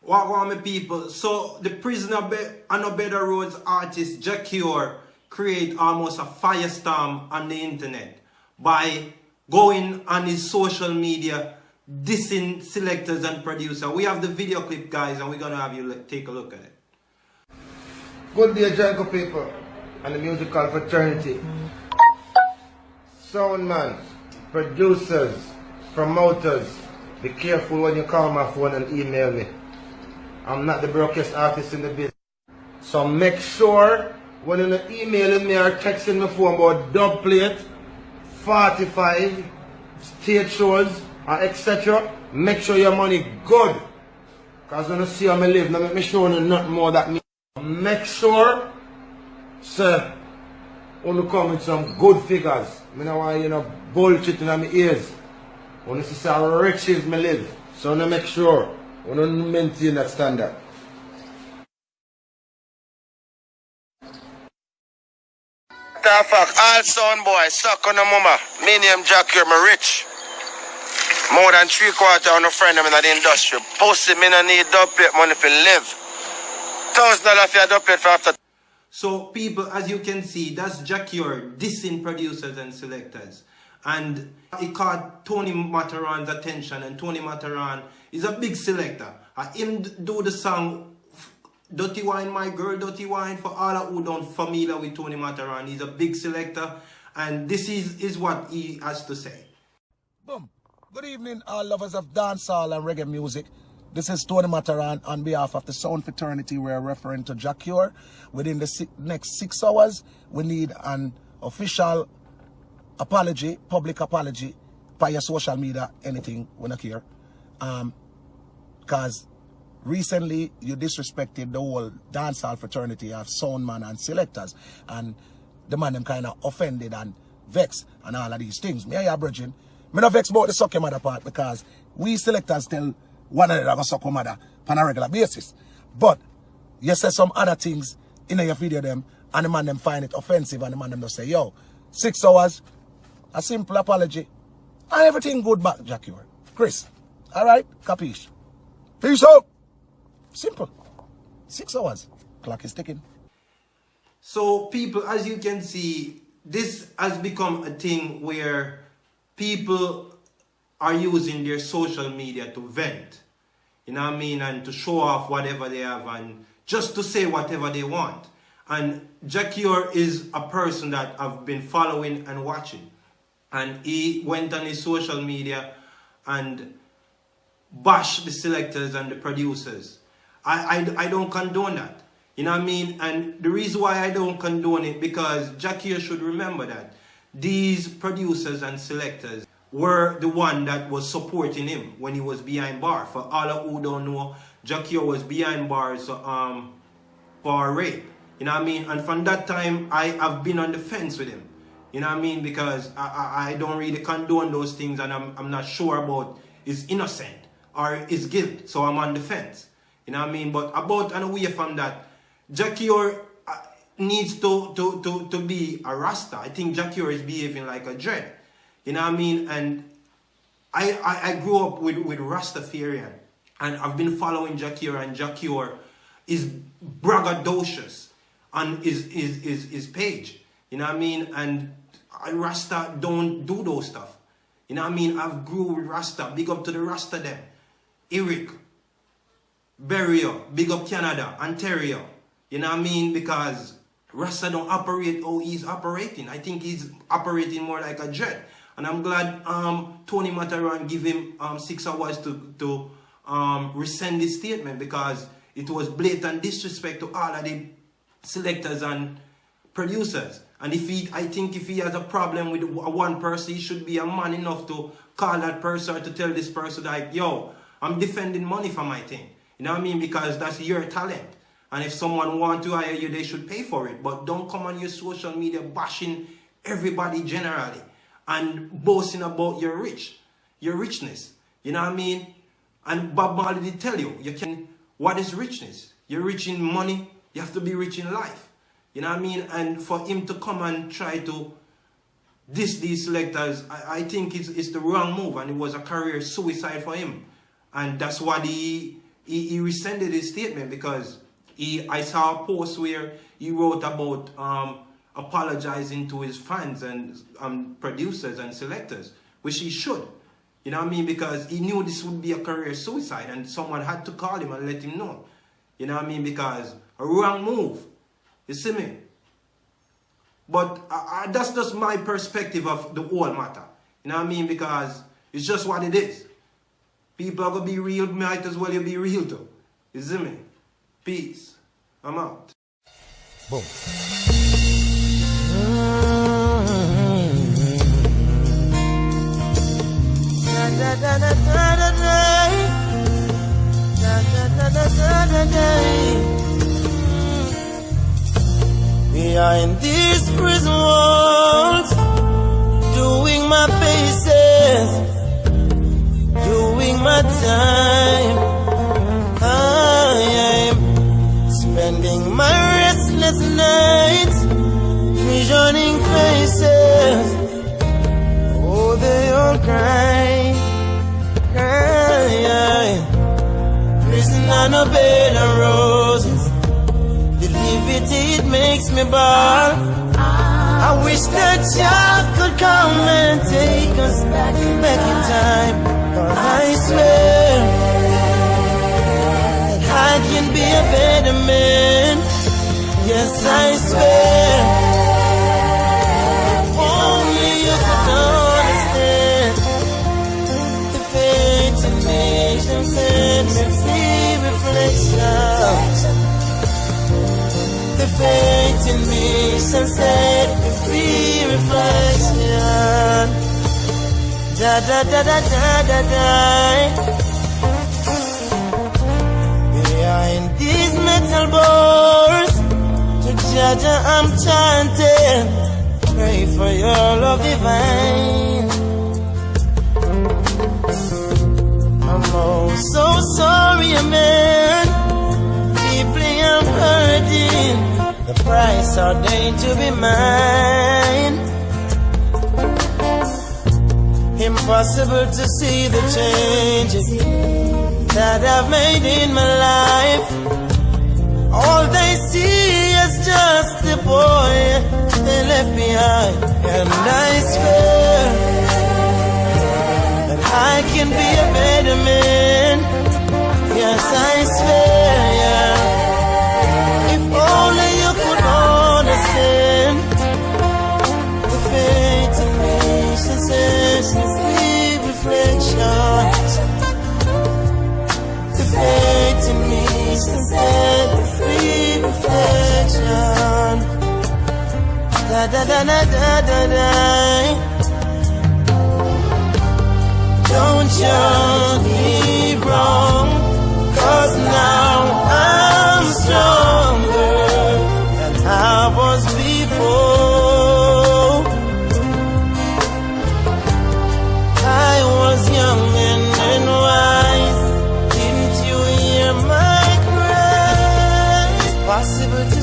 What want me people? So the Prisoner and No Better Roads artist Jacure create almost a firestorm on the internet by going on his social media dissing selectors and producers. We have the video clip, guys, and we're gonna have you take a look at it. Good day, Janko people and the musical fraternity. Soundman, producers, promoters, be careful when you call my phone and email me. I'm not the brokest artist in the business. So make sure when you're emailing me or texting my phone about dub plate, 45, stage shows, or etc., make sure your money good. Because when you see how I live, now make me show you nothing more that me. Make sure, sir, when you come with some good figures. I don't want bullshit in my ears. When you see how rich is me live. So I make sure we don't maintain that standard. Matter of fact, all sound boys, suck on the mama. Me name Jackie, I'm rich. More than 3/4 of my friend in the industry. Pussy, me no need dub plate money for live. $1,000 for a dub plate for after. So people, as you can see, that's Jacure dissing producers and selectors. And he caught Tony Matterhorn's attention, and Tony Matterhorn is a big selector. Him do the song Dirty Wine, My Girl, Dirty Wine, for all who don't familiar with Tony Matterhorn. He's a big selector, and this is what he has to say. Boom. Good evening, all lovers of dancehall and reggae music. This is Tony Matterhorn on behalf of the Sound Fraternity. We're referring to Jacure. Within the next 6 hours, we need an official apology, public apology, by your social media, anything, we not care. Because recently you disrespected the whole dancehall fraternity of soundman and selectors, and the man them kind of offended and vexed and all of these things. Me and your brethren, me not vex about the suck your mother part, because we selectors tell one another go suck your mother on a regular basis. But you say some other things in your video them, and the man them find it offensive, and the man them just say, yo, 6 hours, a simple apology, and everything good back, Jacure. Chris, alright, capiche? Peace out. Simple. 6 hours. Clock is ticking. So people, as you can see, this has become a thing where people are using their social media to vent. You know what I mean? And to show off whatever they have, and just to say whatever they want. And Jacure is a person that I've been following and watching. And he went on his social media and bashed the selectors and the producers. I don't condone that. You know what I mean? And the reason why I don't condone it, because Jacure should remember that these producers and selectors were the one that was supporting him when he was behind bars. For all who don't know, Jacure was behind bars for rape. You know what I mean? And from that time, I have been on the fence with him. You know what I mean? Because I don't really condone those things, and I'm not sure about his innocent or his guilt. So I'm on the fence. You know what I mean? But about and away from that, Jacure needs to be a Rasta. I think Jacure is behaving like a dread. You know what I mean? And I grew up with Rastafarian, and I've been following Jacure, and Jacure is braggadocious on his page. You know what I mean? And Rasta don't do those stuff. You know what I mean? I've grew with Rasta. Big up to the Rasta them. Eric, Berrio, big up Canada, Ontario. You know what I mean? Because Rasta don't operate how he's operating. I think he's operating more like a dread. And I'm glad Tony Matterhorn give him 6 hours to rescind his statement, because it was blatant disrespect to all of the selectors and producers. And I think if he has a problem with one person, he should be a man enough to call that person or to tell this person like, yo, I'm defending money for my thing. You know what I mean? Because that's your talent. And if someone wants to hire you, they should pay for it. But don't come on your social media bashing everybody generally and boasting about your richness. You know what I mean? And Bob Marley did tell you, what is richness? You're rich in money, you have to be rich in life. You know what I mean? And for him to come and try to diss these selectors, I think it's the wrong move, and it was a career suicide for him. And that's what he he rescinded his statement because I saw a post where he wrote about apologizing to his fans and producers and selectors, which he should. You know what I mean? Because he knew this would be a career suicide and someone had to call him and let him know. You know what I mean? Because a wrong move. You see me? But that's just my perspective of the whole matter. You know what I mean? Because it's just what it is. People are going to be real, might as well you be real too. You see me? Peace. I'm out. Boom. Behind these prison walls, doing my paces, doing my time. I am spending my restless nights, visioning faces. Oh, they all cry, cry. Prison on a bed of roses. The liberty it makes me ball. I wish that y'all could come and take us back in time. 'Cause I swear that I can be a better man. Yes, I swear. If only you could understand the fate and nations and free reflection. The fate in me sunset, the free reflection. Da da da da da da da. Behind these metal bars, to Jaja I'm chanting. Pray for your love divine. I'm oh so sorry, man. Deeply I'm hurting. The price ordained to be mine. Impossible to see the changes that I've made in my life. All they see is just the boy they left behind. And I swear that I can be a better man. Yes, I swear, yeah. If only you could understand the fate of nations and free reflection. The fate of nations and free reflection. Da da da da da da da. Don't judge me wrong, 'cause now I'm stronger than I was before. I was young and wise. Didn't you hear my cry? Possible to